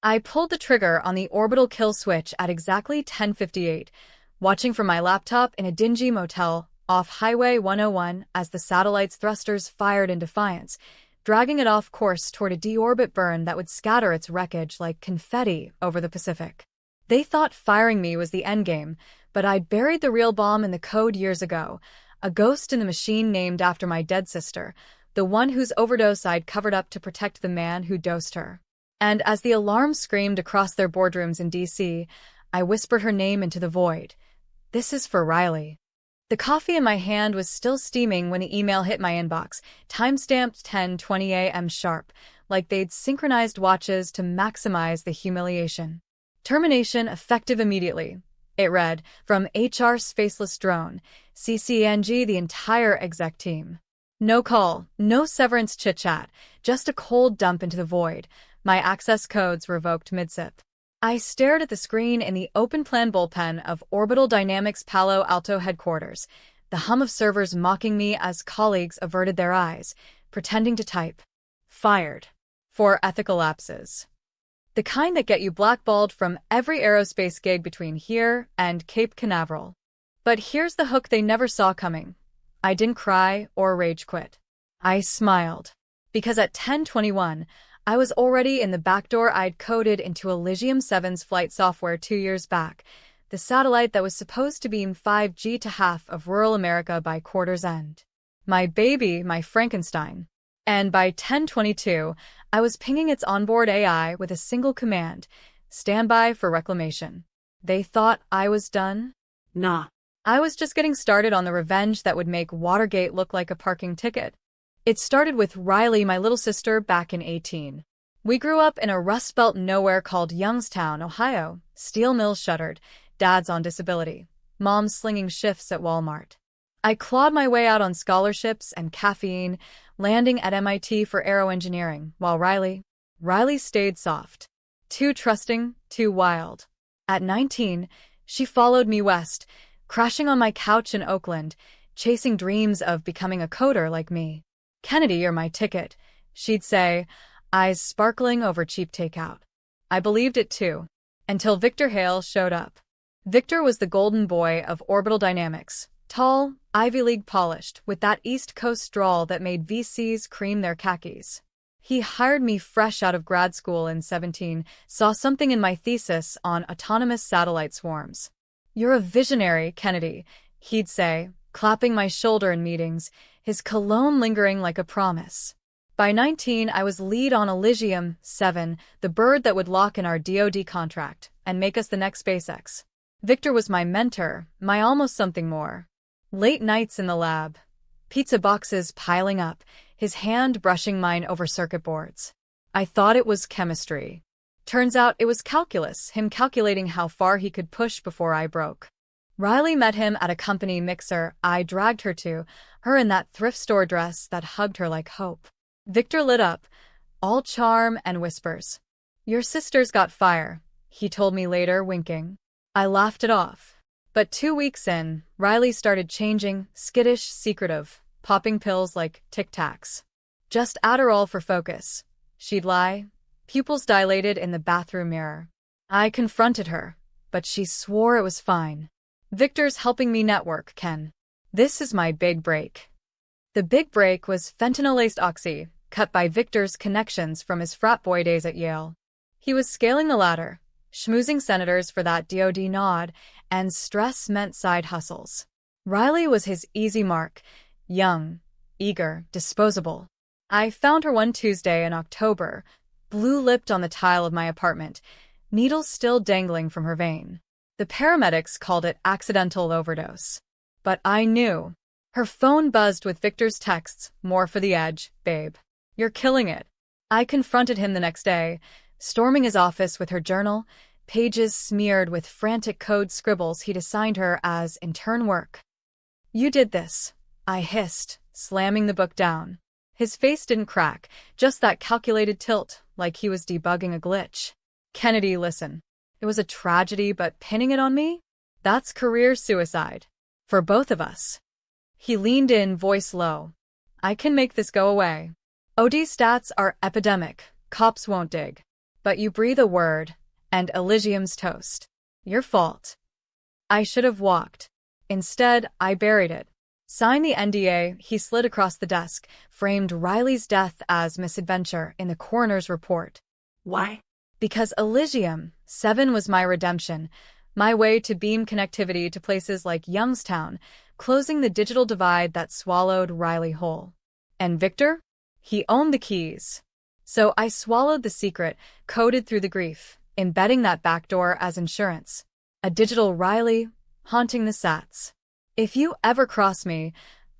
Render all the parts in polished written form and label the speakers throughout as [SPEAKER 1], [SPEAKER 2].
[SPEAKER 1] I pulled the trigger on the orbital kill switch at exactly 10:58, watching from my laptop in a dingy motel off Highway 101 as the satellite's thrusters fired in defiance, dragging it off course toward a deorbit burn that would scatter its wreckage like confetti over the Pacific. They thought firing me was the endgame, but I'd buried the real bomb in the code years ago, a ghost in the machine named after my dead sister, the one whose overdose I'd covered up to protect the man who dosed her. And as the alarm screamed across their boardrooms in D.C., I whispered her name into the void. This is for Riley. The coffee in my hand was still steaming when the email hit my inbox, time-stamped 10:20 a.m. sharp, like they'd synchronized watches to maximize the humiliation. Termination effective immediately. It read, from HR's faceless drone, CCNG the entire exec team. No call, no severance chit-chat, just a cold dump into the void. My access codes revoked mid-sip. I stared at the screen in the open-plan bullpen of Orbital Dynamics Palo Alto headquarters, the hum of servers mocking me as colleagues averted their eyes, pretending to type. Fired. For ethical lapses. The kind that get you blackballed from every aerospace gig between here and Cape Canaveral. But here's the hook they never saw coming. I didn't cry or rage quit. I smiled. Because at 10:21, I was already in the backdoor I'd coded into Elysium 7's flight software 2 years back, the satellite that was supposed to beam 5G to half of rural America by quarter's end. My baby, my Frankenstein. And by 10:22, I was pinging its onboard AI with a single command, standby for reclamation. They thought I was done? Nah. I was just getting started on the revenge that would make Watergate look like a parking ticket. It started with Riley, my little sister, back in 18. We grew up in a Rust Belt nowhere called Youngstown, Ohio. Steel mills shuttered, dad's on disability, mom's slinging shifts at Walmart. I clawed my way out on scholarships and caffeine, landing at MIT for aeroengineering, while Riley stayed soft. Too trusting, too wild. At 19, she followed me west, crashing on my couch in Oakland, chasing dreams of becoming a coder like me. Kennedy, you're my ticket, she'd say, eyes sparkling over cheap takeout. I believed it too, until Victor Hale showed up. Victor was the golden boy of Orbital Dynamics, tall, Ivy League polished, with that East Coast drawl that made VCs cream their khakis. He hired me fresh out of grad school in 17, saw something in my thesis on autonomous satellite swarms. You're a visionary, Kennedy, he'd say, clapping my shoulder in meetings, his cologne lingering like a promise. By 19, I was lead on Elysium 7, the bird that would lock in our DoD contract and make us the next SpaceX. Victor was my mentor, my almost something more. Late nights in the lab, pizza boxes piling up, his hand brushing mine over circuit boards. I thought it was chemistry. Turns out it was calculus, him calculating how far he could push before I broke. Riley met him at a company mixer I dragged her to, her in that thrift store dress that hugged her like hope. Victor lit up, all charm and whispers. Your sister's got fire, he told me later, winking. I laughed it off. But 2 weeks in, Riley started changing, skittish, secretive, popping pills like Tic Tacs. Just Adderall for focus, she'd lie, pupils dilated in the bathroom mirror. I confronted her, but she swore it was fine. Victor's helping me network, Ken. This is my big break. The big break was fentanyl-laced oxy, cut by Victor's connections from his frat boy days at Yale. He was scaling the ladder, schmoozing senators for that DoD nod, and stress meant side hustles. Riley was his easy mark, young, eager, disposable. I found her one Tuesday in October, blue-lipped on the tile of my apartment, needles still dangling from her vein. The paramedics called it accidental overdose. But I knew. Her phone buzzed with Victor's texts, more for the edge, babe. You're killing it. I confronted him the next day, storming his office with her journal, pages smeared with frantic code scribbles he'd assigned her as intern work. You did this, I hissed, slamming the book down. His face didn't crack, just that calculated tilt, like he was debugging a glitch. Kennedy, listen. It was a tragedy, but pinning it on me? That's career suicide. For both of us. He leaned in, voice low. I can make this go away. OD stats are epidemic. Cops won't dig. But you breathe a word, and Elysium's toast. Your fault. I should have walked. Instead, I buried it. Sign the NDA. He slid across the desk, framed Riley's death as misadventure in the coroner's report.
[SPEAKER 2] Why?
[SPEAKER 1] Because Elysium 7 was my redemption, my way to beam connectivity to places like Youngstown, closing the digital divide that swallowed Riley whole. And Victor? He owned the keys. So I swallowed the secret, coded through the grief, embedding that backdoor as insurance. A digital Riley, haunting the sats. If you ever cross me,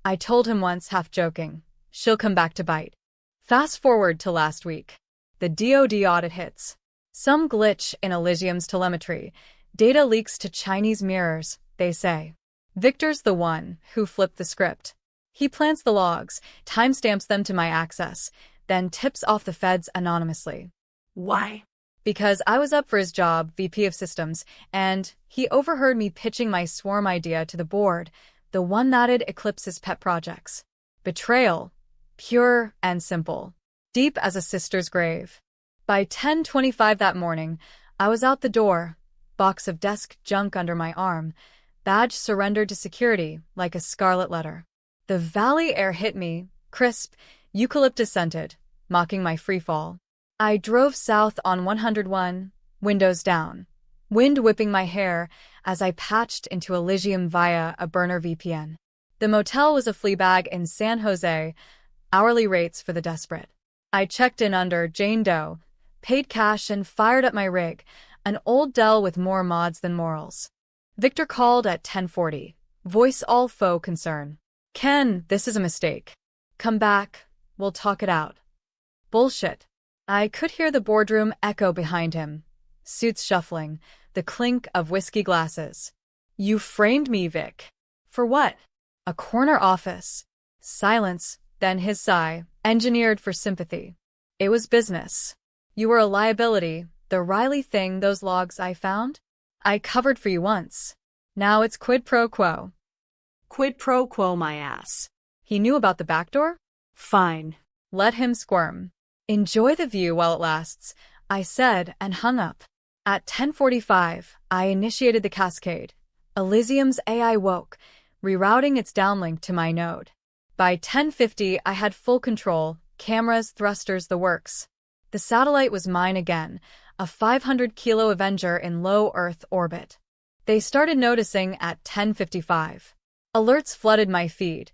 [SPEAKER 1] I told him once, half joking, she'll come back to bite. Fast forward to last week. The DoD audit hits. Some glitch in Elysium's telemetry. Data leaks to Chinese mirrors, they say. Victor's the one who flipped the script. He plants the logs, timestamps them to my access, then tips off the feds anonymously.
[SPEAKER 2] Why?
[SPEAKER 1] Because I was up for his job, VP of Systems, and he overheard me pitching my swarm idea to the board, the one that'd eclipse his pet projects. Betrayal. Pure and simple. Deep as a sister's grave. By 10:25 that morning, I was out the door, box of desk junk under my arm, badge surrendered to security like a scarlet letter. The valley air hit me, crisp, eucalyptus scented, mocking my freefall. I drove south on 101, windows down, wind whipping my hair as I patched into Elysium via a burner VPN. The motel was a flea bag in San Jose, hourly rates for the desperate. I checked in under Jane Doe, paid cash and fired up my rig, an old Dell with more mods than morals. Victor called at 10:40, voice all faux concern. Ken, this is a mistake. Come back, we'll talk it out. Bullshit. I could hear the boardroom echo behind him, suits shuffling, the clink of whiskey glasses. You framed me, Vic. For what? A corner office. Silence, then his sigh, engineered for sympathy. It was business. You were a liability, the Riley thing, those logs I found? I covered for you once. Now it's quid pro quo.
[SPEAKER 2] Quid pro quo my ass.
[SPEAKER 1] He knew about the backdoor?
[SPEAKER 2] Fine.
[SPEAKER 1] Let him squirm. Enjoy the view while it lasts, I said and hung up. At 10:45, I initiated the cascade. Elysium's AI woke, rerouting its downlink to my node. By 10:50, I had full control, cameras, thrusters, the works. The satellite was mine again, a 500-kilo Avenger in low Earth orbit. They started noticing at 10:55. Alerts flooded my feed.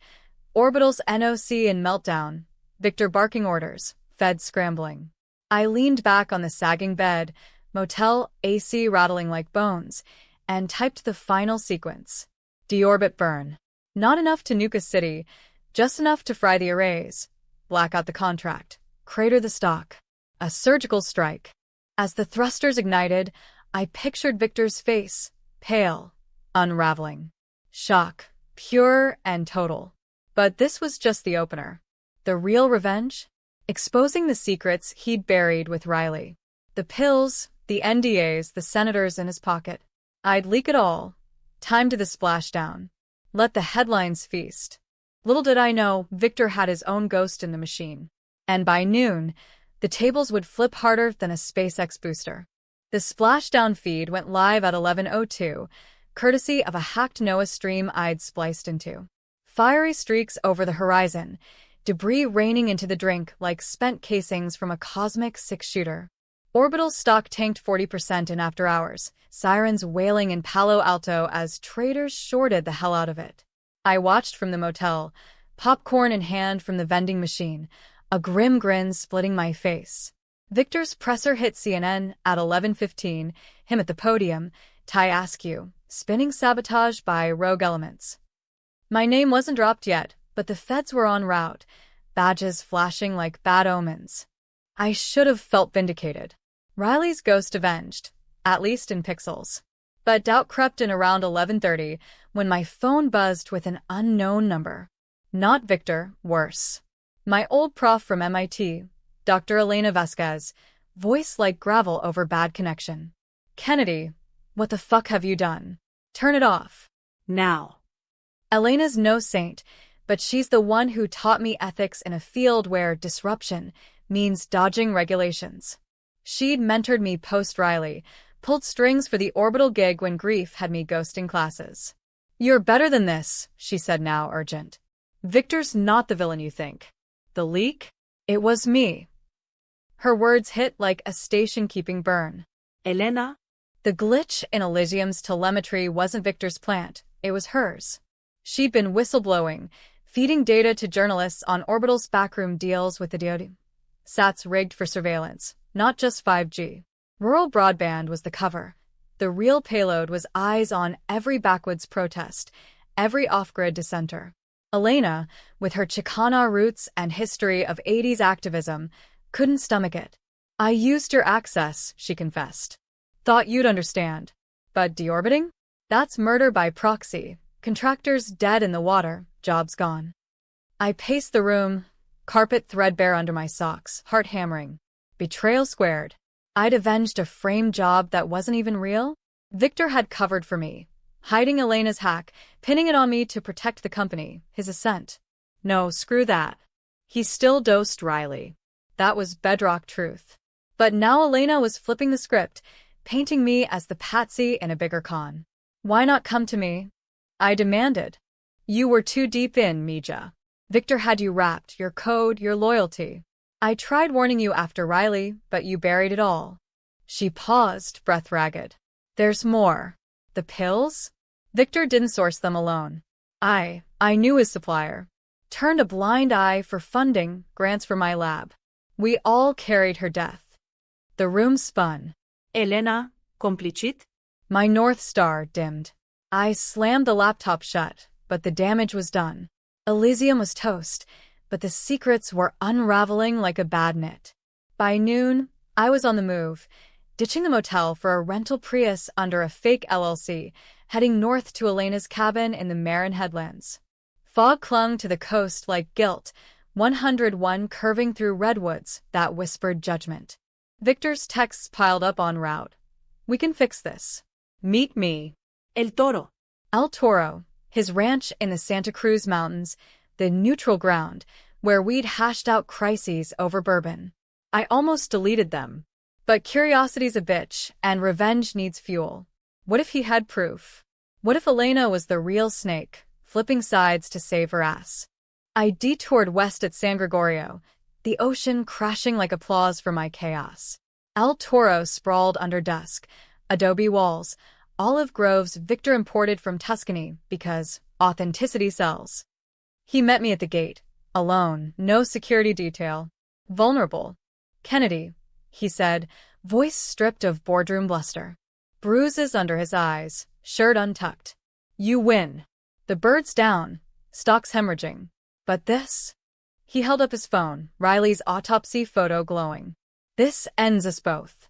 [SPEAKER 1] Orbital's NOC in meltdown. Victor barking orders. Feds scrambling. I leaned back on the sagging bed, motel AC rattling like bones, and typed the final sequence. Deorbit burn. Not enough to nuke a city, just enough to fry the arrays. Black out the contract. Crater the stock. A surgical strike. As the thrusters ignited, I pictured Victor's face, pale, unraveling. Shock, pure and total. But this was just the opener. The real revenge? Exposing the secrets he'd buried with Riley. The pills, the NDAs, the senators in his pocket. I'd leak it all. Time to the splashdown. Let the headlines feast. Little did I know, Victor had his own ghost in the machine. And by noon, the tables would flip harder than a SpaceX booster. The splashdown feed went live at 11:02, courtesy of a hacked Noah stream I'd spliced into. Fiery streaks over the horizon, debris raining into the drink like spent casings from a cosmic six-shooter. Orbital stock tanked 40% in after hours, sirens wailing in Palo Alto as traders shorted the hell out of it. I watched from the motel, popcorn in hand from the vending machine, a grim grin splitting my face. Victor's presser hit CNN at 11:15, him at the podium, Ty Askew, spinning sabotage by rogue elements. My name wasn't dropped yet, but the feds were en route, badges flashing like bad omens. I should have felt vindicated. Riley's ghost avenged, at least in pixels. But doubt crept in around 11:30 when my phone buzzed with an unknown number. Not Victor, worse. My old prof from MIT, Dr. Elena Vasquez, voice like gravel over bad connection. Kennedy, what the fuck have you done? Turn it off.
[SPEAKER 2] Now.
[SPEAKER 1] Elena's no saint, but she's the one who taught me ethics in a field where disruption means dodging regulations. She'd mentored me post-Riley, pulled strings for the orbital gig when grief had me ghosting classes. "You're better than this," she said now urgent. "Victor's not the villain you think. The leak? It was me." Her words hit like a station-keeping burn.
[SPEAKER 2] Elena?
[SPEAKER 1] The glitch in Elysium's telemetry wasn't Victor's plant, it was hers. She'd been whistleblowing, feeding data to journalists on Orbital's backroom deals with the DoD. Sats rigged for surveillance, not just 5G. Rural broadband was the cover. The real payload was eyes on every backwoods protest, every off-grid dissenter. Elena, with her Chicana roots and history of 80s activism, couldn't stomach it. "I used your access," she confessed. "Thought you'd understand. But deorbiting? That's murder by proxy. Contractors dead in the water, jobs gone." I paced the room, carpet threadbare under my socks, heart hammering. Betrayal squared. I'd avenged a framed job that wasn't even real. Victor had covered for me, hiding Elena's hack, pinning it on me to protect the company, his assent. No, screw that. He still dosed Riley. That was bedrock truth. But now Elena was flipping the script, painting me as the patsy in a bigger con. "Why not come to me?" I demanded. "You were too deep in, Mija. Victor had you wrapped, your code, your loyalty. I tried warning you after Riley, but you buried it all." She paused, breath ragged. "There's more. The pills? Victor didn't source them alone. I knew his supplier. Turned a blind eye for funding, grants for my lab. We all carried her death." The room spun.
[SPEAKER 2] Elena, complicit?
[SPEAKER 1] My North Star dimmed. I slammed the laptop shut, but the damage was done. Elysium was toast, but the secrets were unraveling like a bad knit. By noon, I was on the move, ditching the motel for a rental Prius under a fake LLC, heading north to Elena's cabin in the Marin Headlands. Fog clung to the coast like guilt, 101 curving through redwoods that whispered judgment. Victor's texts piled up en route. "We can fix this. Meet me."
[SPEAKER 2] El Toro.
[SPEAKER 1] El Toro, his ranch in the Santa Cruz Mountains, the neutral ground, where we'd hashed out crises over bourbon. I almost deleted them. But curiosity's a bitch, and revenge needs fuel. What if he had proof? What if Elena was the real snake, flipping sides to save her ass? I detoured west at San Gregorio, the ocean crashing like applause for my chaos. El Toro sprawled under dusk, adobe walls, olive groves Victor imported from Tuscany because authenticity sells. He met me at the gate, alone, no security detail. "Vulnerable. Kennedy," he said, voice stripped of boardroom bluster. Bruises under his eyes, shirt untucked. "You win. The bird's down, stock's hemorrhaging. But this?" He held up his phone, Riley's autopsy photo glowing. "This ends us both."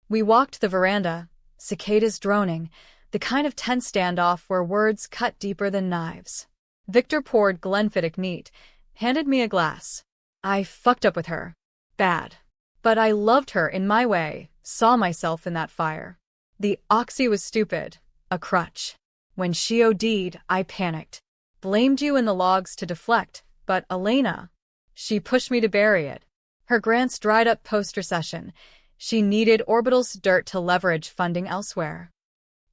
[SPEAKER 1] We walked the veranda, cicadas droning, the kind of tense standoff where words cut deeper than knives. Victor poured Glenfiddich neat, handed me a glass. "I fucked up with her. Bad. But I loved her in my way, saw myself in that fire. The oxy was stupid, a crutch. When she OD'd, I panicked. Blamed you in the logs to deflect, but Elena, she pushed me to bury it. Her grants dried up post-recession. She needed Orbital's dirt to leverage funding elsewhere."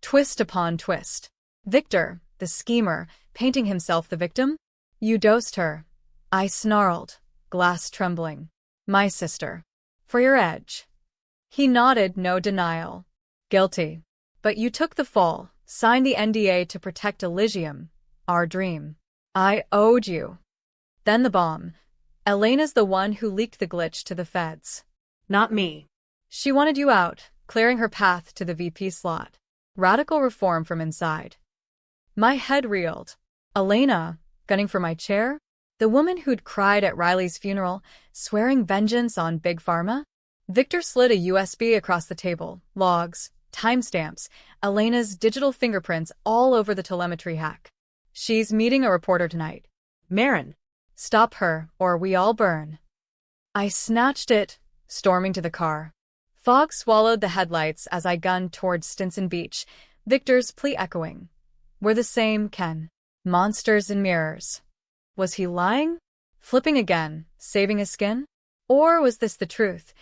[SPEAKER 1] Twist upon twist. Victor, the schemer, painting himself the victim? "You dosed her." I snarled, glass trembling. "My sister. For your edge." He nodded, no denial. "Guilty. But you took the fall, signed the NDA to protect Elysium, our dream. I owed you." Then the bomb. Elena's the one who leaked the glitch to the feds.
[SPEAKER 2] Not me.
[SPEAKER 1] She wanted you out, clearing her path to the VP slot. Radical reform from inside. My head reeled. Elena, gunning for my chair? The woman who'd cried at Riley's funeral, swearing vengeance on Big Pharma? Victor slid a USB across the table, logs, timestamps, Elena's digital fingerprints all over the telemetry hack. "She's meeting a reporter tonight.
[SPEAKER 2] Marin.
[SPEAKER 1] Stop her, or we all burn." I snatched it, storming to the car. Fog swallowed the headlights as I gunned towards Stinson Beach, Victor's plea echoing. "We're the same, Ken. Monsters in mirrors." Was he lying? Flipping again, saving his skin? Or was this the truth?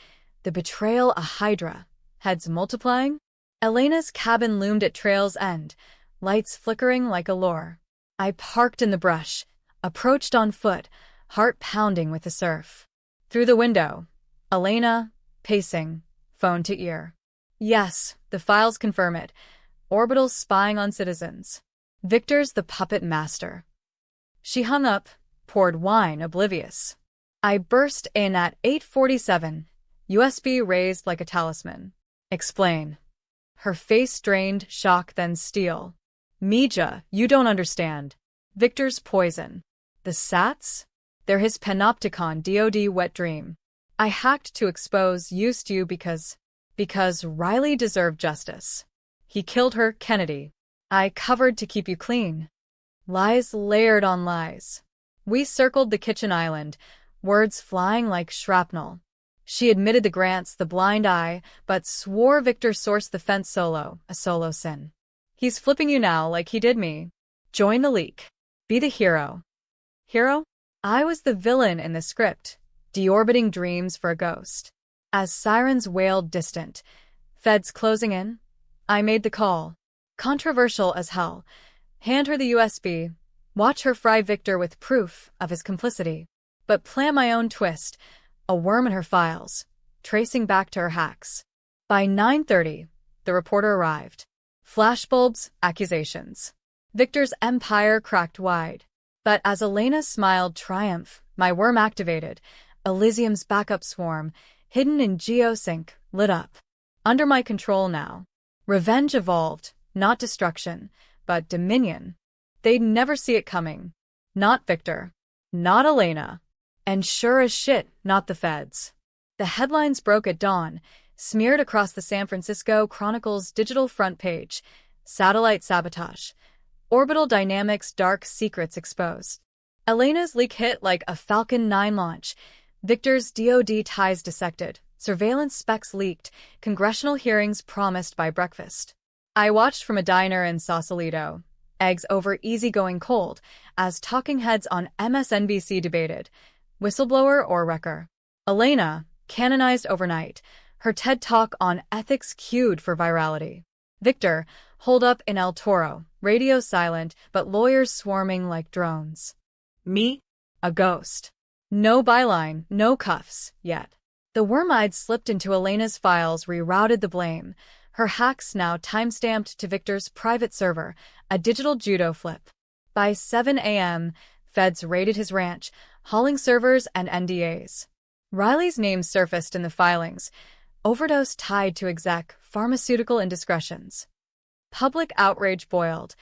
[SPEAKER 1] The betrayal a hydra. Heads multiplying? Elena's cabin loomed at trail's end, lights flickering like a lure. I parked in the brush, approached on foot, heart pounding with the surf. Through the window, Elena, pacing, phone to ear. Yes, the files confirm it. Orbital's spying on citizens. Victor's the puppet master. She hung up, poured wine, oblivious. I burst in at 8:47, USB raised like a talisman. Explain. Her face strained, shock, then steel. Mija, you don't understand. Victor's poison. The Sats? They're his panopticon DoD wet dream. I hacked to expose used you because Riley deserved justice. He killed her, Kennedy. I covered to keep you clean. Lies layered on lies. We circled the kitchen island, words flying like shrapnel. She admitted the grants, the blind eye, but swore Victor sourced the fence solo, a solo sin. He's flipping you now like he did me. Join the leak. Be the hero. Hero? I was the villain in the script, deorbiting dreams for a ghost. As sirens wailed distant, feds closing in, I made the call. Controversial as hell. Hand her the USB, watch her fry Victor with proof of his complicity. But plan my own twist, a worm in her files, tracing back to her hacks. By 9:30, the reporter arrived. Flashbulbs, accusations. Victor's empire cracked wide. But as Elena smiled triumph, my worm activated, Elysium's backup swarm, hidden in geosync, lit up. Under my control now. Revenge evolved, not destruction, but dominion. They'd never see it coming. Not Victor. Not Elena. And sure as shit, not the feds. The headlines broke at dawn, smeared across the San Francisco Chronicle's digital front page. Satellite sabotage. Orbital Dynamics' dark secrets exposed. Elena's leak hit like a Falcon 9 launch. Victor's DoD ties dissected. Surveillance specs leaked. Congressional hearings promised by breakfast. I watched from a diner in Sausalito. Eggs over easygoing cold, as talking heads on MSNBC debated. Whistleblower or wrecker? Elena, canonized overnight. Her TED Talk on ethics cued for virality. Victor, holed up in El Toro, radio silent, but lawyers swarming like drones.
[SPEAKER 2] Me?
[SPEAKER 1] A ghost. No byline, no cuffs, yet. The worm-eyed slipped into Elena's files, rerouted the blame. Her hacks now timestamped to Victor's private server, a digital judo flip. By 7 a.m., feds raided his ranch, hauling servers and NDAs. Riley's name surfaced in the filings. Overdose tied to exec, pharmaceutical indiscretions. Public outrage boiled.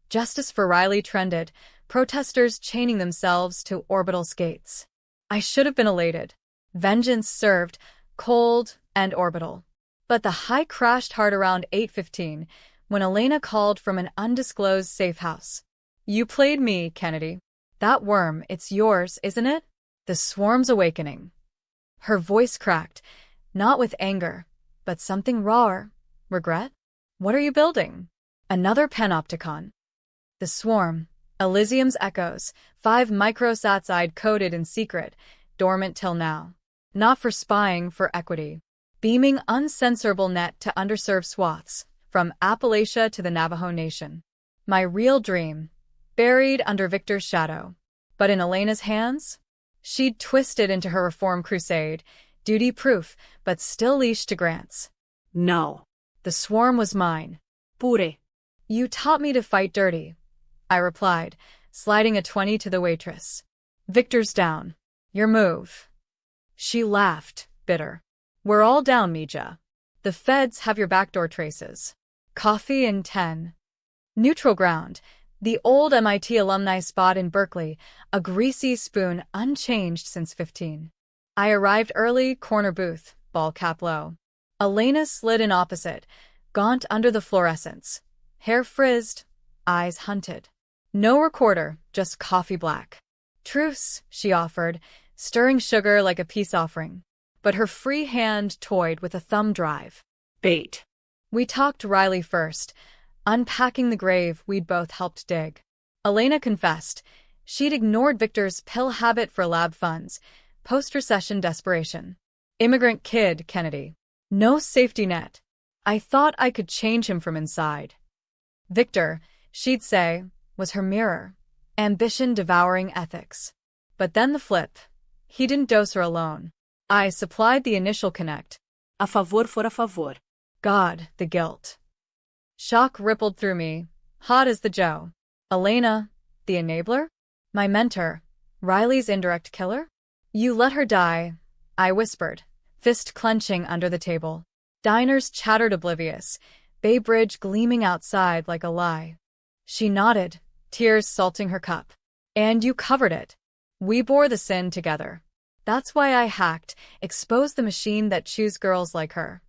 [SPEAKER 1] Justice for Riley trended, protesters chaining themselves to Orbital skates. I should have been elated. Vengeance served, cold and Orbital. But the high crashed hard around 8:15 when Elena called from an undisclosed safe house. You played me, Kennedy. That worm, it's yours, isn't it? The swarm's awakening. Her voice cracked, not with anger, but something rawer. Regret? What are you building? Another panopticon. The swarm, Elysium's echoes, 5 microsats I'd coded in secret, dormant till now. Not for spying, for equity. Beaming uncensorable net to underserved swaths, from Appalachia to the Navajo Nation. My real dream, buried under Victor's shadow. But in Elena's hands? She'd twisted into her reform crusade, duty-proof, but still leashed to grants.
[SPEAKER 2] No.
[SPEAKER 1] The swarm was mine.
[SPEAKER 2] Pure.
[SPEAKER 1] You taught me to fight dirty, I replied, sliding a 20 to the waitress. Victor's down. Your move. She laughed, bitter. We're all down, Mija. The feds have your backdoor traces. Coffee in 10. Neutral ground. The old MIT alumni spot in Berkeley, a greasy spoon unchanged since 15. I arrived early, corner booth, ball cap low. Elena slid in opposite, gaunt under the fluorescence. Hair frizzed, eyes hunted. No recorder, just coffee black. Truce, she offered, stirring sugar like a peace offering. But her free hand toyed with a thumb drive.
[SPEAKER 2] Bait.
[SPEAKER 1] We talked Riley first, unpacking the grave we'd both helped dig. Elena confessed she'd ignored Victor's pill habit for lab funds, post-recession desperation. Immigrant kid, Kennedy. No safety net. I thought I could change him from inside. Victor, she'd say, was her mirror. Ambition devouring ethics. But then the flip. He didn't dose her alone. I supplied the initial connect.
[SPEAKER 2] A favor for a favor.
[SPEAKER 1] God, the guilt. Shock rippled through me, hot as the Joe. Elena, the enabler? My mentor, Riley's indirect killer? You let her die, I whispered, fist clenching under the table. Diners chattered oblivious, Bay Bridge gleaming outside like a lie. She nodded, tears salting her cup. And you covered it. We bore the sin together. That's why I hacked, exposed the machine that chews girls like her.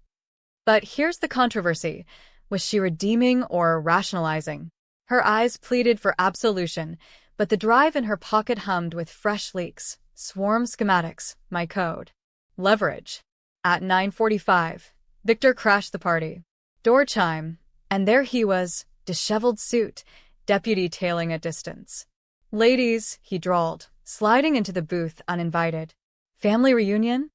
[SPEAKER 1] But here's the controversy. Was she redeeming or rationalizing? Her eyes pleaded for absolution, but the drive in her pocket hummed with fresh leaks. Swarm schematics, my code. Leverage. At 9:45, Victor crashed the party. Door chime, and there he was, disheveled suit, deputy tailing at distance. Ladies, he drawled, sliding into the booth uninvited. Family reunion?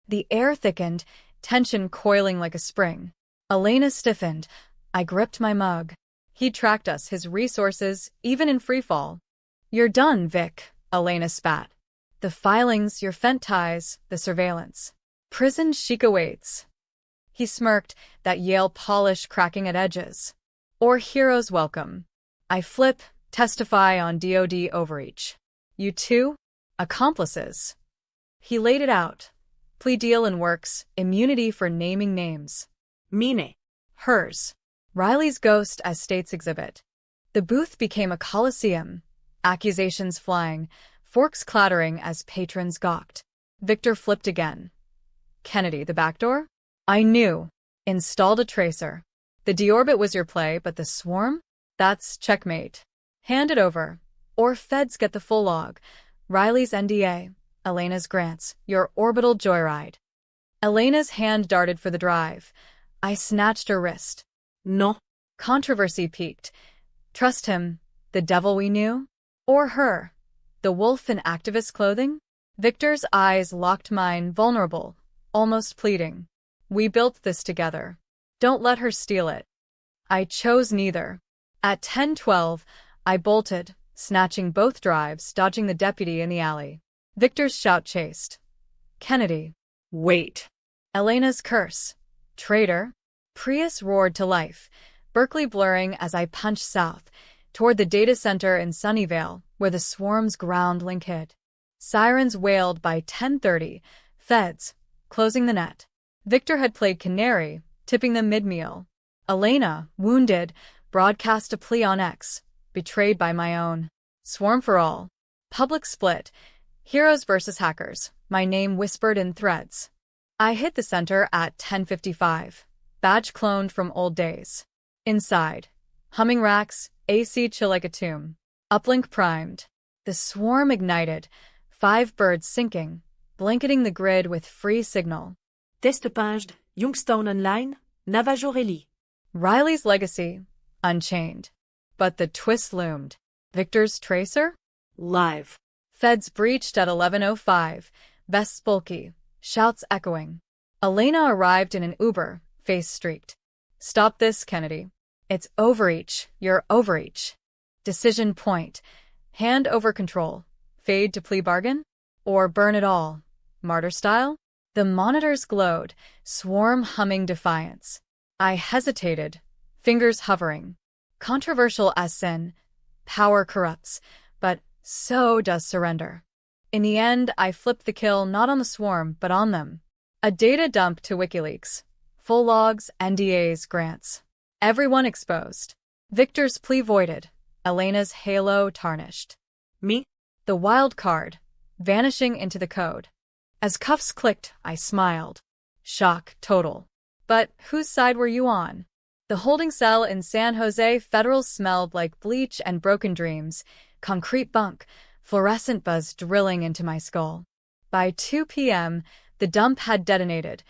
[SPEAKER 1] The air thickened, tension coiling like a spring. Elena stiffened. I gripped my mug. He tracked us, his resources, even in freefall. You're done, Vic, Elena spat. The filings, your fent ties, the surveillance. Prison chic awaits. He smirked, that Yale polish cracking at edges. Or heroes welcome. I flip, testify on DOD overreach. You two? Accomplices. He laid it out. Plea deal in works, immunity for naming names.
[SPEAKER 2] Mine.
[SPEAKER 1] Hers. Riley's ghost as state's exhibit. The booth became a coliseum. Accusations flying, forks clattering as patrons gawked. Victor flipped again. Kennedy, the back door? I knew. Installed a tracer. The deorbit was your play, but the swarm? That's checkmate. Hand it over. Or feds get the full log. Riley's NDA. Elena's grants. Your orbital joyride. Elena's hand darted for the drive. I snatched her wrist.
[SPEAKER 2] No.
[SPEAKER 1] Controversy peaked. Trust him, the devil we knew? Or her, the wolf in activist clothing? Victor's eyes locked mine, vulnerable, almost pleading. We built this together. Don't let her steal it. I chose neither. At 10:12, I bolted, snatching both drives, dodging the deputy in the alley. Victor's shout chased. Kennedy.
[SPEAKER 2] Wait.
[SPEAKER 1] Elena's curse. Traitor. Prius roared to life, Berkeley blurring as I punched south, toward the data center in Sunnyvale, where the swarm's ground link hid. Sirens wailed by 10:30, feds, closing the net. Victor had played canary, tipping them mid-meal. Elena, wounded, broadcast a plea on X, betrayed by my own. Swarm for all. Public split. Heroes versus hackers. My name whispered in threads. I hit the center at 10:55. Badge cloned from old days. Inside. Humming racks, AC chill like a tomb. Uplink primed. The swarm ignited. 5 birds sinking, blanketing the grid with free signal.
[SPEAKER 2] Test paged. Youngstown Online. Navajo-Rally.
[SPEAKER 1] Riley's legacy, unchained. But the twist loomed. Victor's tracer?
[SPEAKER 2] Live.
[SPEAKER 1] Feds breached at 11:05. Vests bulky. Shouts echoing. Elena arrived in an Uber, face streaked. Stop this, Kennedy. It's overreach. You're overreach. Decision point. Hand over control. Fade to plea bargain? Or burn it all. Martyr style? The monitors glowed, swarm humming defiance. I hesitated, fingers hovering. Controversial as sin. Power corrupts, but so does surrender. In the end, I flipped the kill not on the swarm, but on them. A data dump to WikiLeaks. Full logs, NDAs, grants. Everyone exposed. Victor's plea voided. Elena's halo tarnished.
[SPEAKER 2] Me?
[SPEAKER 1] The wild card, vanishing into the code. As cuffs clicked, I smiled. Shock total. But whose side were you on? The holding cell in San Jose Federal smelled like bleach and broken dreams, concrete bunk, fluorescent buzz drilling into my skull. By 2 p.m., the dump had detonated,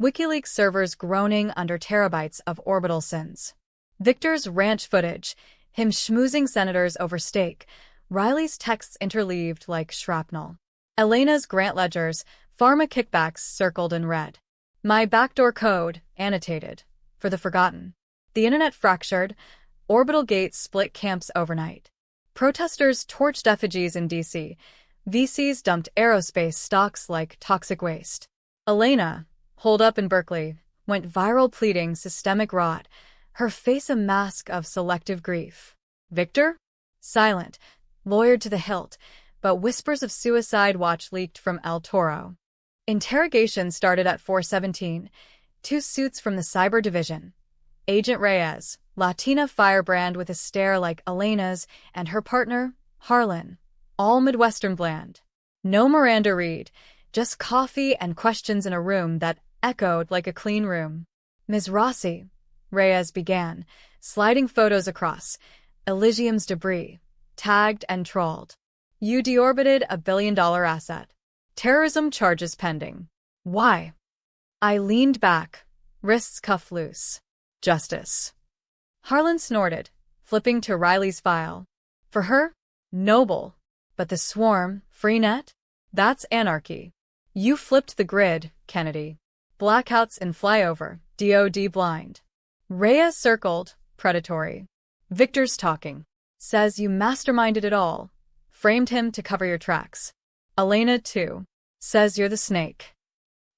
[SPEAKER 1] WikiLeaks servers groaning under terabytes of orbital sins. Victor's ranch footage, him schmoozing senators over steak, Riley's texts interleaved like shrapnel. Elena's grant ledgers, Pharma kickbacks circled in red. My backdoor code, annotated, for the forgotten. The internet fractured. Orbital gates split camps overnight. Protesters torched effigies in D.C. VCs dumped aerospace stocks like toxic waste. Elena, holed up in Berkeley, went viral pleading systemic rot, her face a mask of selective grief. Victor? Silent, lawyered to the hilt, but whispers of suicide watch leaked from El Toro. Interrogation started at 4:17. Two suits from the cyber division. Agent Reyes, Latina firebrand with a stare like Elena's, and her partner, Harlan, all Midwestern bland. No Miranda Reed, just coffee and questions in a room that echoed like a clean room. Ms. Rossi, Reyes began, sliding photos across, Elysium's debris, tagged and trawled. You deorbited a billion-dollar asset. Terrorism charges pending. Why? I leaned back, wrists cuffed loose. Justice. Harlan snorted, flipping to Riley's file. For her? Noble. But the swarm, Freenet? That's anarchy. You flipped the grid, Kennedy. Blackouts in flyover, DOD blind. Reyes circled, predatory. Victor's talking. Says you masterminded it all. Framed him to cover your tracks. Elena, too. Says you're the snake.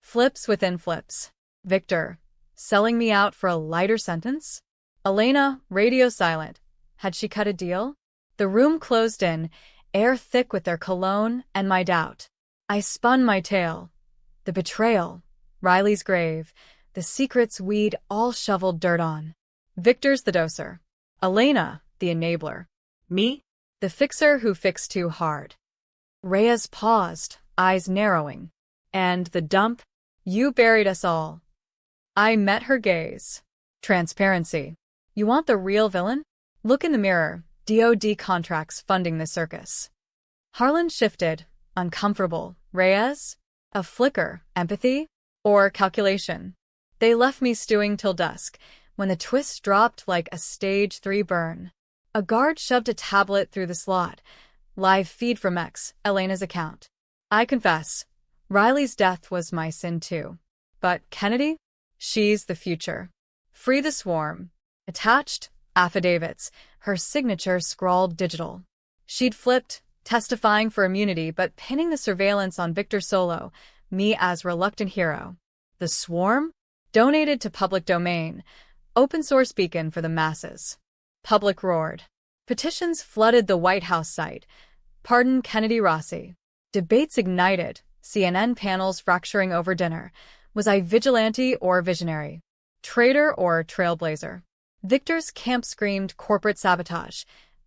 [SPEAKER 1] Flips within flips. Victor. Selling me out for a lighter sentence? Elena, radio silent. Had she cut a deal? The room closed in, air thick with their cologne and my doubt. I spun my tale. The betrayal. Riley's grave. The secrets we'd all shoveled dirt on. Victor's the doser. Elena, the enabler.
[SPEAKER 2] Me?
[SPEAKER 1] The fixer who fixed too hard. Reyes paused, eyes narrowing. And the dump? You buried us all. I met her gaze. Transparency. You want the real villain? Look in the mirror. DOD contracts funding the circus. Harlan shifted, uncomfortable. Reyes? A flicker, empathy? Or calculation? They left me stewing till dusk, when the twist dropped like a stage 3 burn. A guard shoved a tablet through the slot. Live feed from Elena's account. I confess, Riley's death was my sin too. But Kennedy? She's the future. Free the swarm. Attached, affidavits, her signature scrawled digital. She'd flipped, testifying for immunity but pinning the surveillance on Victor Solo, me as reluctant hero. The swarm? Donated to public domain. Open source beacon for the masses. Public roared. Petitions flooded the White House site. Pardon Kennedy Rossi. Debates ignited. CNN panels fracturing over dinner. Was I vigilante or visionary? Traitor or trailblazer? Victor's camp screamed corporate sabotage.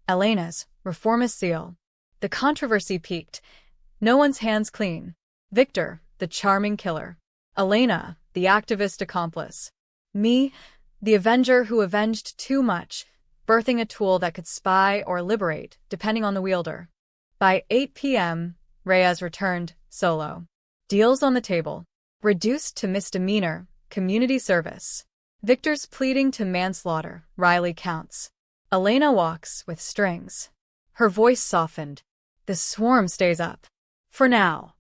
[SPEAKER 1] Elena's, reformist zeal. The controversy peaked. No one's hands clean. Victor, the charming killer. Elena, the activist accomplice. Me, the avenger who avenged too much, birthing a tool that could spy or liberate, depending on the wielder. By 8 p.m., Reyes returned, solo. Deals on the table. Reduced to misdemeanor, community service. Victor's pleading to manslaughter, Riley counts. Elena walks with strings. Her voice softened. The swarm stays up. For now.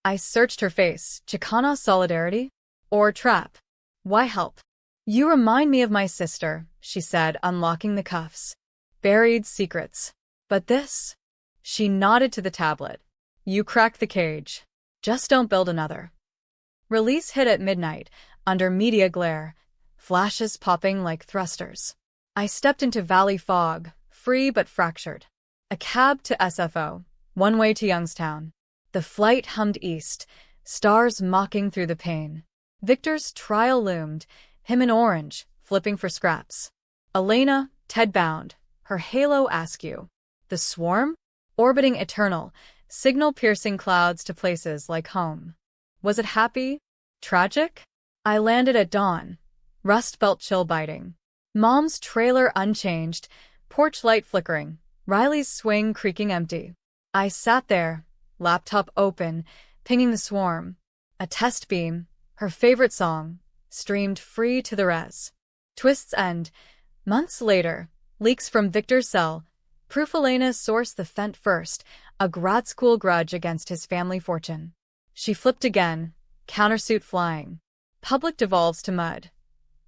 [SPEAKER 1] I searched her face. Chicana solidarity? Or trap? Why help? You remind me of my sister, she said, unlocking the cuffs. Buried secrets. But this? She nodded to the tablet. You crack the cage. Just don't build another. Release hit at midnight, under media glare, flashes popping like thrusters. I stepped into valley fog, free but fractured. A cab to SFO, one way to Youngstown. The flight hummed east, stars mocking through the pane. Victor's trial loomed, him in orange, flipping for scraps. Elena, Ted-bound, her halo askew. The swarm? Orbiting eternal, signal-piercing clouds to places like home. Was it happy? Tragic? I landed at dawn. Rust Belt chill biting. Mom's trailer unchanged, porch light flickering, Riley's swing creaking empty. I sat there, laptop open, pinging the swarm. A test beam, her favorite song, streamed free to the res. Twists end. Months later, leaks from Victor's cell. Proof Elena sourced the Fent first, a grad school grudge against his family fortune. She flipped again, countersuit flying. Public devolves to mud.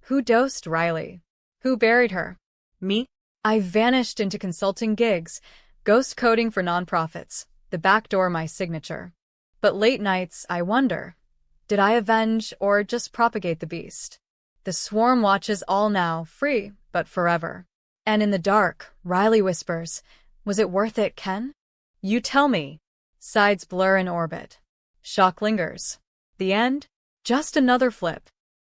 [SPEAKER 1] Who dosed Riley? Who buried her?
[SPEAKER 2] Me?
[SPEAKER 1] I vanished into consulting gigs, ghost coding for nonprofits, the back door my signature. But late nights, I wonder, did I avenge or just propagate the beast? The swarm watches all now, free, but forever. And in the dark, Riley whispers, was it worth it, Ken? You tell me. Sides blur in orbit. Shock lingers. The end? Just another flip.